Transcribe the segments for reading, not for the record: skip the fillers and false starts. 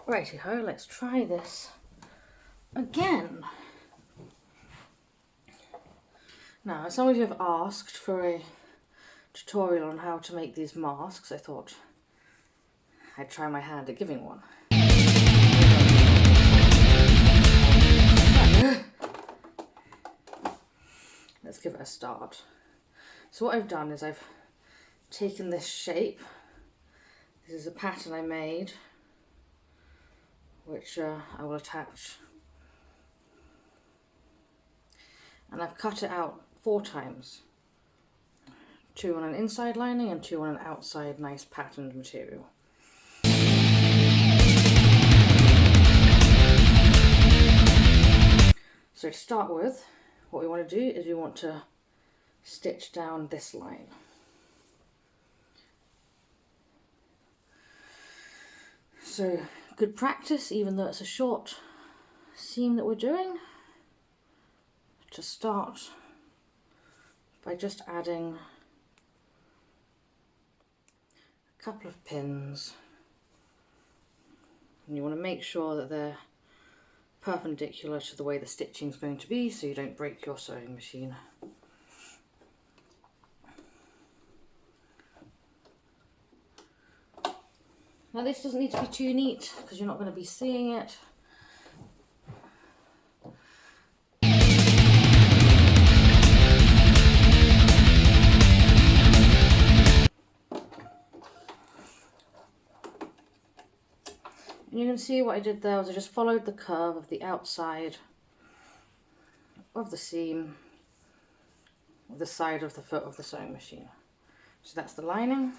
Righty-ho, let's try this again. Now, some of you have asked for a tutorial on how to make these masks. I thought I'd try my hand at giving one. Let's give it a start. So what I've done is I've taken this shape. This is a pattern I made, which I will attach. And I've cut it out 4 times. 2 on an inside lining and 2 on an outside nice patterned material. So to start with, what we want to do is we want to stitch down this line. So good practice, even though it's a short seam that we're doing, to start by just adding a couple of pins. And you want to make sure that they're perpendicular to the way the stitching is going to be, so you don't break your sewing machine. Now this doesn't need to be too neat because you're not going to be seeing it. And you can see what I did there was I just followed the curve of the outside of the seam of the side of the foot of the sewing machine. So that's the lining.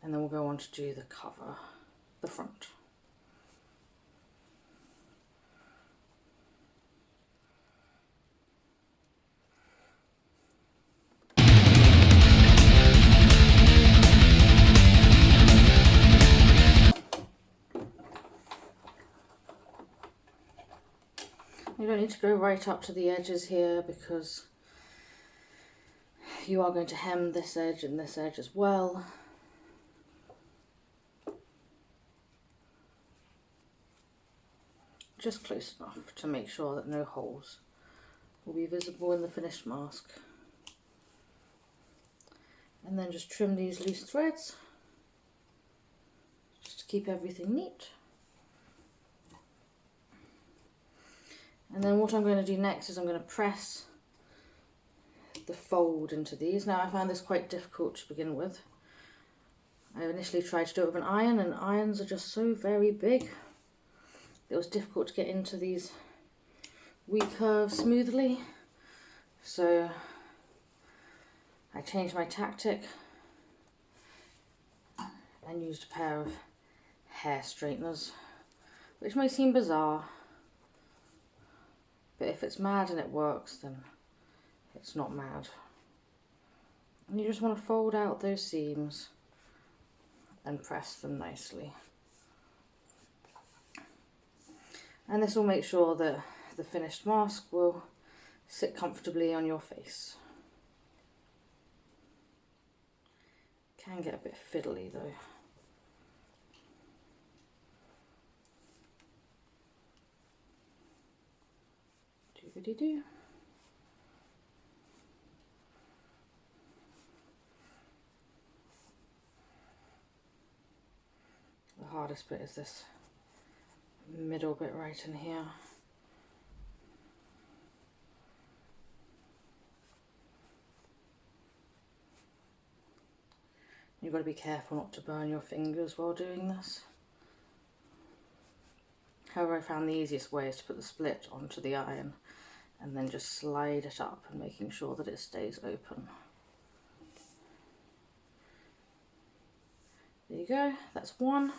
And then we'll go on to do the cover, the front. You don't need to go right up to the edges here because you are going to hem this edge and this edge as well. Just close enough to make sure that no holes will be visible in the finished mask. And then just trim these loose threads just to keep everything neat. And then what I'm going to do next is I'm going to press the fold into these. Now I found this quite difficult to begin with. I initially tried to do it with an iron, and irons are just so very big. It was difficult to get into these wee curves smoothly. So I changed my tactic and used a pair of hair straighteners, which may seem bizarre, but if it's mad and it works, then it's not mad. And you just want to fold out those seams and press them nicely. And this will make sure that the finished mask will sit comfortably on your face. Can get a bit fiddly though. Doobity-doo. The hardest bit is this middle bit right in here. You've got to be careful not to burn your fingers while doing this. However, I found the easiest way is to put the split onto the iron and then just slide it up and making sure that it stays open. There you go, that's one.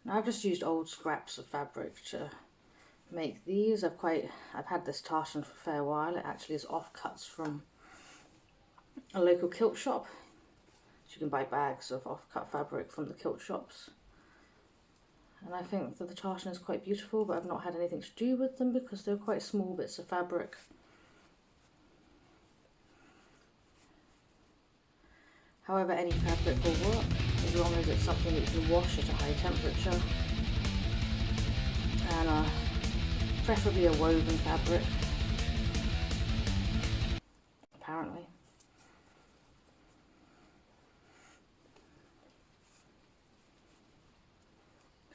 Now I've just used old scraps of fabric to make these. I've had this tartan for a fair while. It actually is offcuts from a local kilt shop. So you can buy bags of offcut fabric from the kilt shops. And I think that the tartan is quite beautiful, but I've not had anything to do with them because they're quite small bits of fabric. However, any fabric will work as long as it's something that you can wash at a high temperature. And preferably a woven fabric, apparently.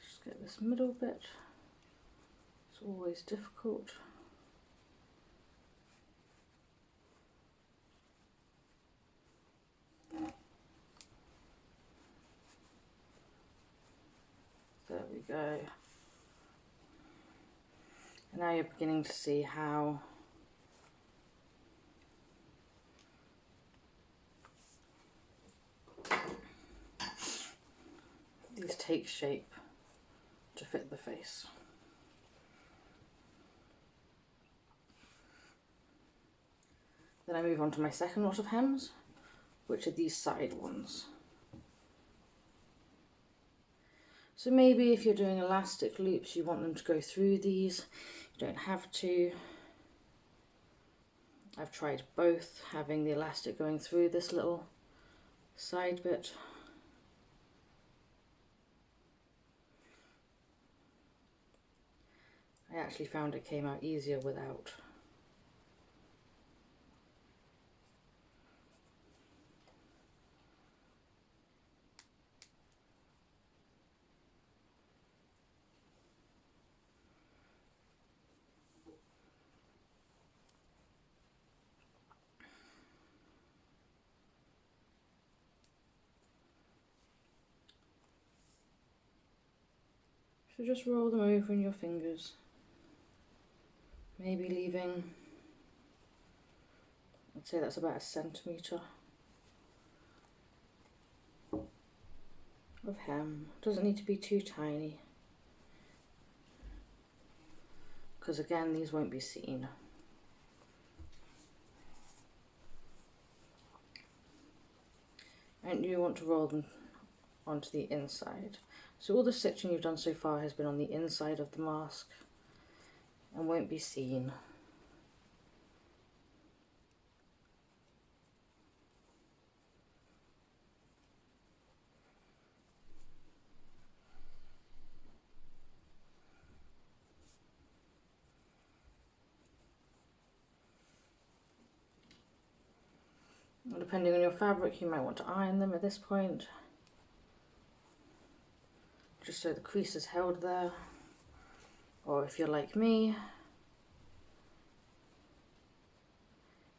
Just get this middle bit. It's always difficult. There we go. And now you're beginning to see how these take shape to fit the face. Then I move on to my second lot of hems, which are these side ones. So maybe if you're doing elastic loops, you want them to go through these. You don't have to. I've tried both, having the elastic going through this little side bit. I actually found it came out easier without. So just roll them over in your fingers, maybe leaving, I'd say that's about 1 centimetre of hem. Doesn't need to be too tiny, because again these won't be seen. And you want to roll them onto the inside. So all the stitching you've done so far has been on the inside of the mask and won't be seen. And depending on your fabric, you might want to iron them at this point, just so the crease is held there. Or if you're like me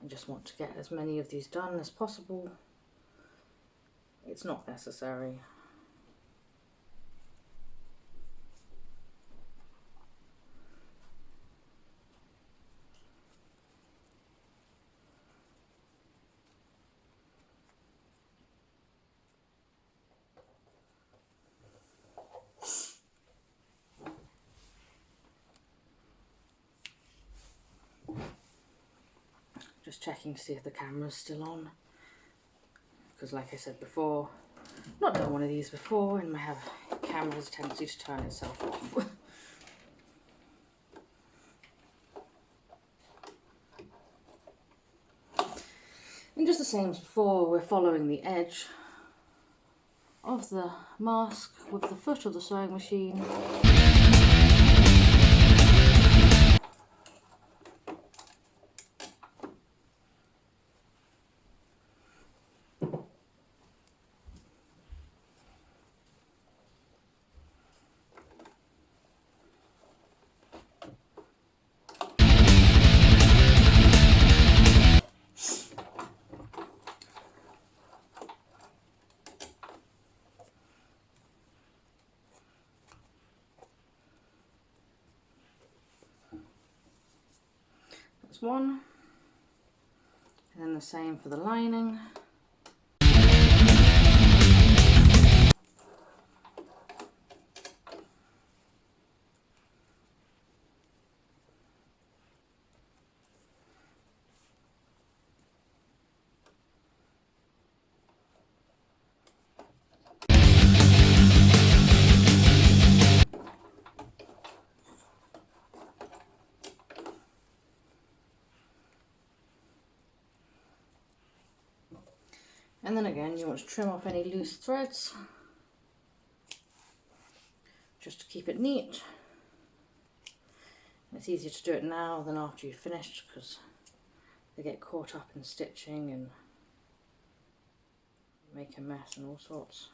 and just want to get as many of these done as possible, it's not necessary. Just checking to see if the camera's still on, because like I said before, not done one of these before, and my camera's a tendency to turn itself off. And just the same as before, we're following the edge of the mask with the foot of the sewing machine. One, and then the same for the lining. again, you want to trim off any loose threads just to keep it neat. It's easier to do it now than after you've finished because they get caught up in stitching and make a mess and all sorts.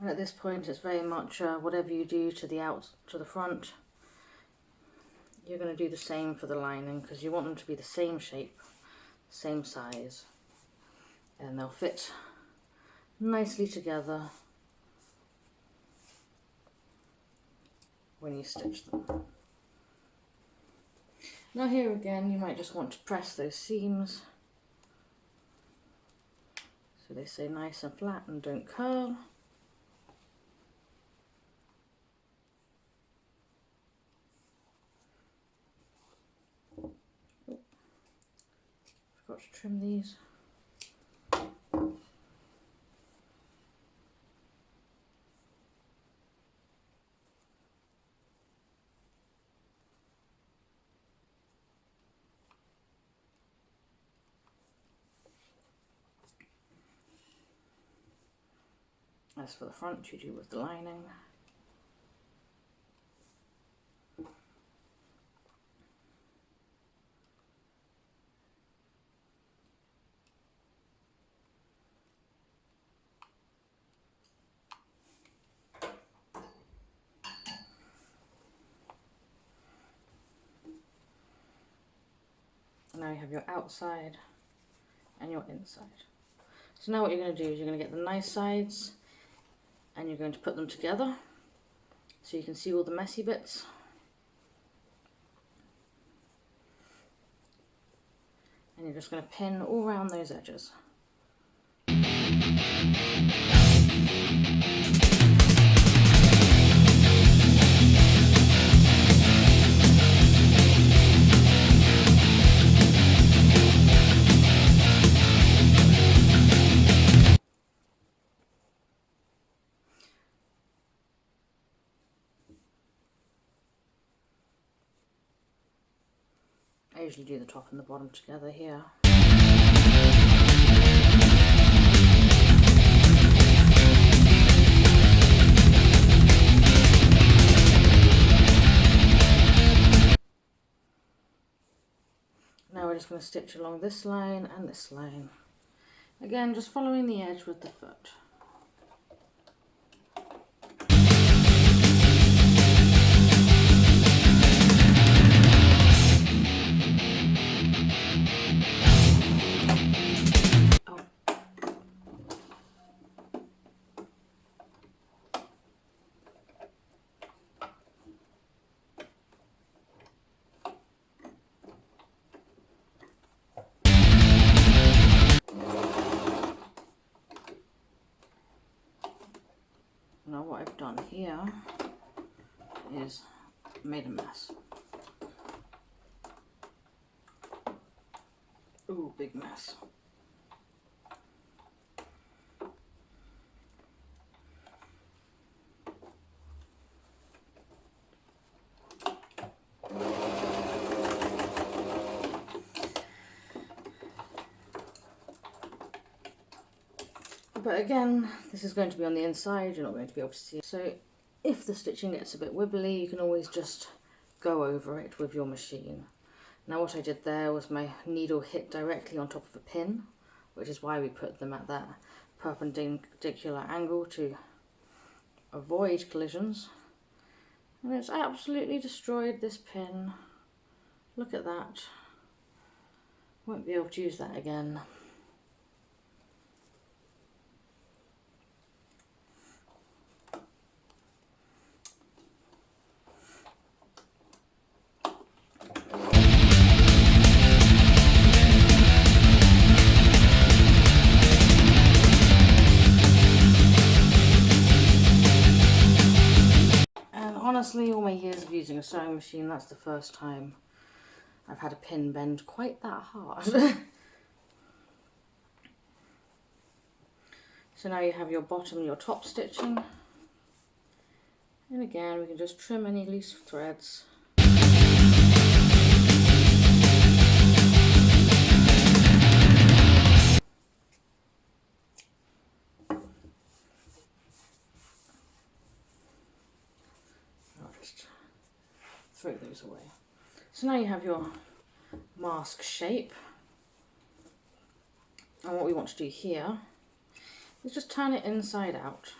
And at this point it's very much whatever you do to the front, you're going to do the same for the lining because you want them to be the same shape, same size, and they'll fit nicely together when you stitch them. Now here again you might just want to press those seams so they stay nice and flat and don't curl. Got to trim these. As for the front, you do with the lining. Now you have your outside and your inside. So now what you're going to do is you're going to get the nice sides and you're going to put them together so you can see all the messy bits. And you're just going to pin all around those edges. I usually do the top and the bottom together here. Now we're just going to stitch along this line and this line. Again, just following the edge with the foot. Now what I've done here is made a mess. Ooh, big mess. But again, this is going to be on the inside, you're not going to be able to see it. So if the stitching gets a bit wibbly, you can always just go over it with your machine. Now what I did there was my needle hit directly on top of a pin, which is why we put them at that perpendicular angle to avoid collisions. And it's absolutely destroyed this pin. Look at that. Won't be able to use that again. Honestly, all my years of using a sewing machine, that's the first time I've had a pin bend quite that hard. So now you have your bottom and your top stitching. And again, we can just trim any loose threads. I'll just throw those away. So now you have your mask shape. And what we want to do here is just turn it inside out.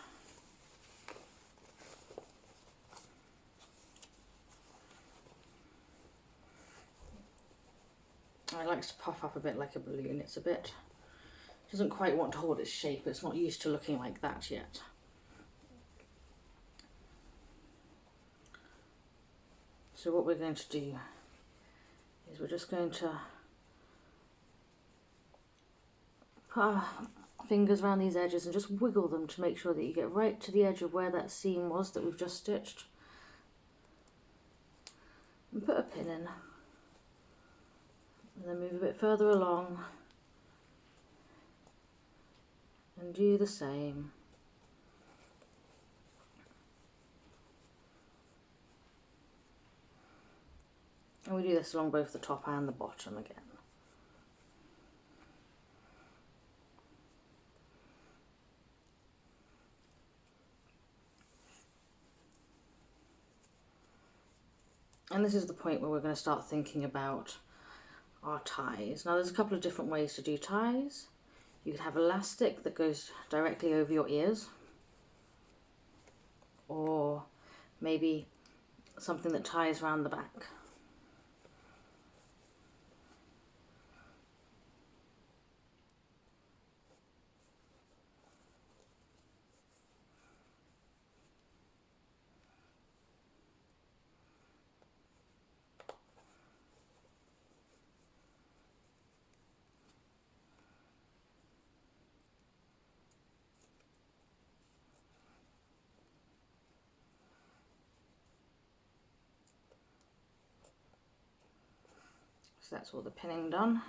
It likes to puff up a bit like a balloon. It's a bit, doesn't quite want to hold its shape. It's not used to looking like that yet. So what we're going to do is we're just going to put our fingers around these edges and just wiggle them to make sure that you get right to the edge of where that seam was that we've just stitched. And put a pin in. And then move a bit further along. And do the same. And we do this along both the top and the bottom again. And this is the point where we're going to start thinking about our ties. Now there's a couple of different ways to do ties. You could have elastic that goes directly over your ears, or maybe something that ties around the back. So that's all the pinning done.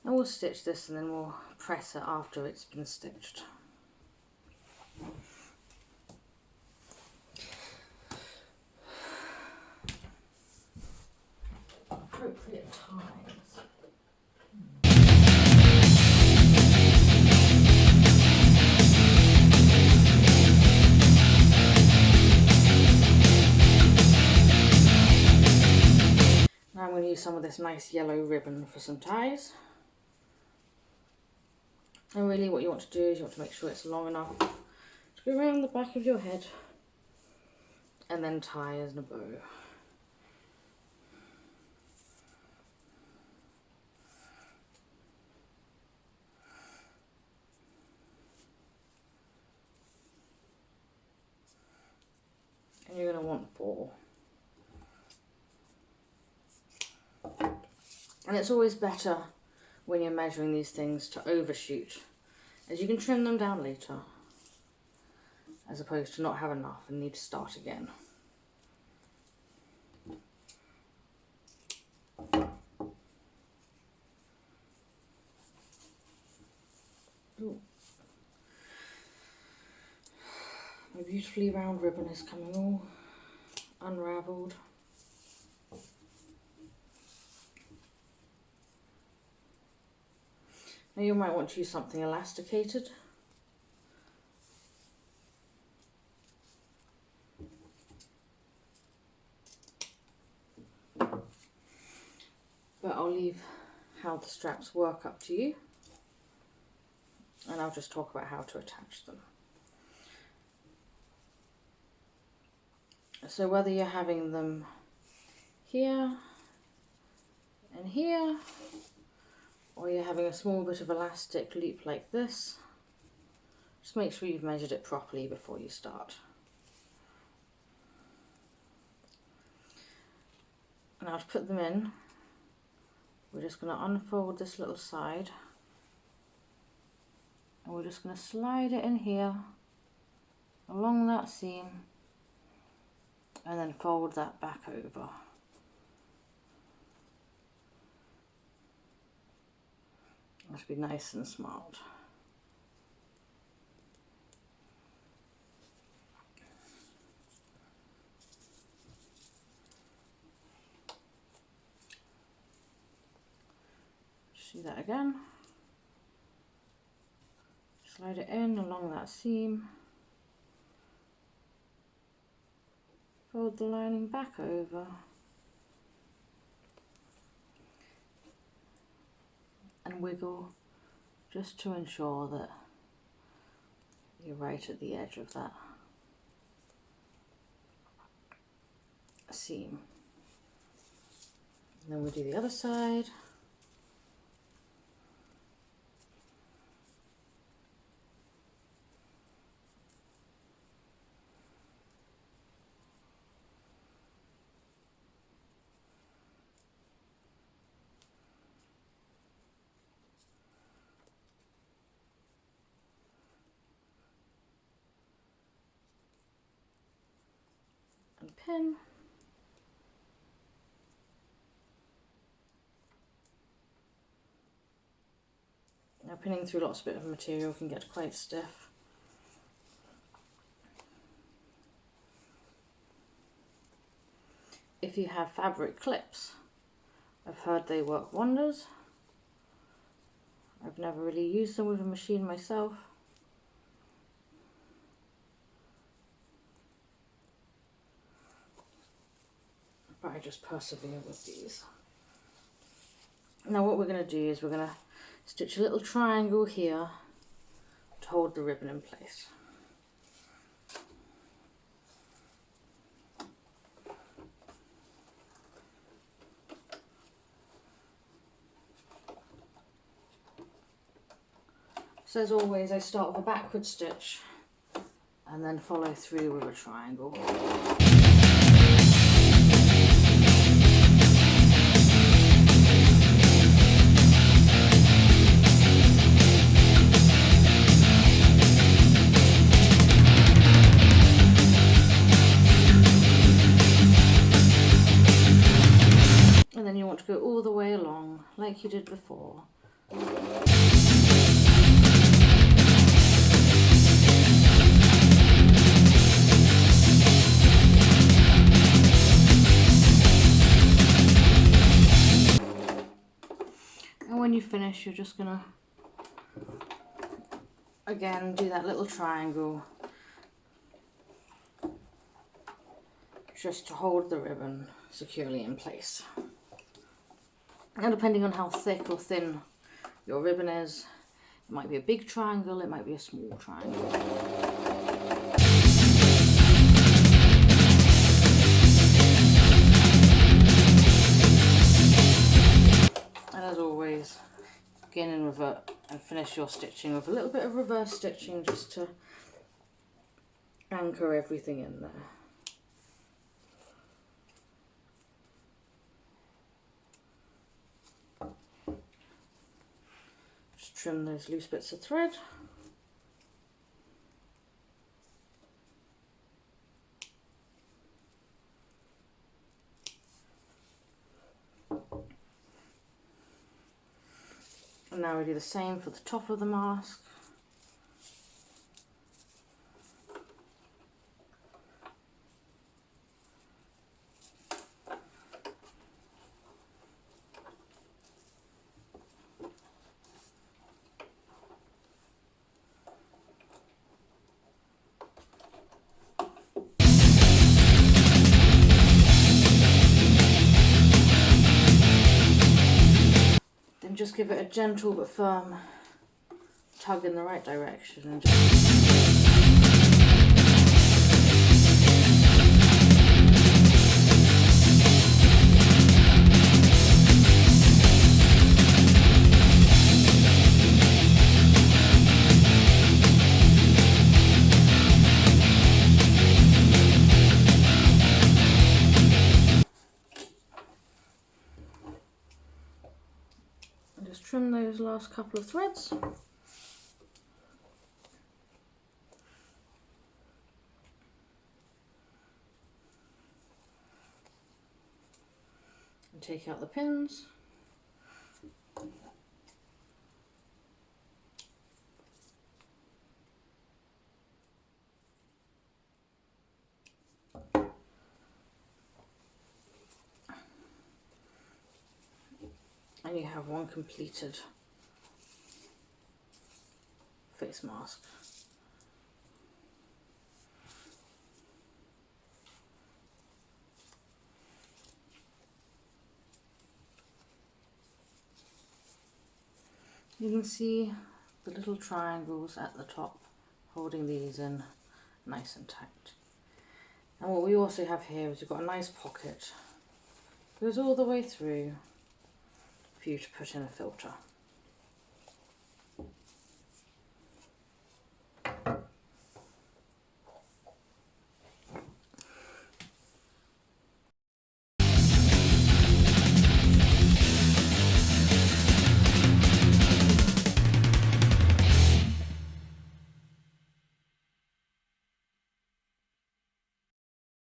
And we'll stitch this and then we'll press it after it's been stitched. Appropriate ties. Now I'm going to use some of this nice yellow ribbon for some ties. And really what you want to do is you want to make sure it's long enough to go around the back of your head and then tie as in a bow. And you're going to want 4. And it's always better when you're measuring these things to overshoot, as you can trim them down later, as opposed to not have enough and need to start again. Ooh. My beautifully round ribbon is coming all unravelled. Now you might want to use something elasticated. But I'll leave how the straps work up to you. And I'll just talk about how to attach them. So whether you're having them here and here, or you're having a small bit of elastic loop like this, just make sure you've measured it properly before you start. And now to put them in, we're just going to unfold this little side and we're just going to slide it in here along that seam and then fold that back over. Must be nice and smart. See that again. Slide it in along that seam. Fold the lining back over. And wiggle just to ensure that you're right at the edge of that seam. And then we'll do the other side. And pin. Now pinning through lots of bit of material can get quite stiff. If you have fabric clips, I've heard they work wonders. I've never really used them with a machine myself. But I just persevere with these. Now what we're going to do is we're going to stitch a little triangle here to hold the ribbon in place. So as always, I start with a backward stitch and then follow through with a triangle. And then you want to go all the way along like you did before. And when you finish, you're just gonna again do that little triangle just to hold the ribbon securely in place. And depending on how thick or thin your ribbon is, it might be a big triangle, it might be a small triangle. And as always, begin and revert and finish your stitching with a little bit of reverse stitching just to anchor everything in there. Trim those loose bits of thread. And now we do the same for the top of the mask. Just give it a gentle but firm tug in the right direction and trim those last couple of threads. And take out the pins. and you have one completed face mask. You can see the little triangles at the top holding these in nice and tight. And what we also have here is we've got a nice pocket, goes all the way through for you to put in a filter.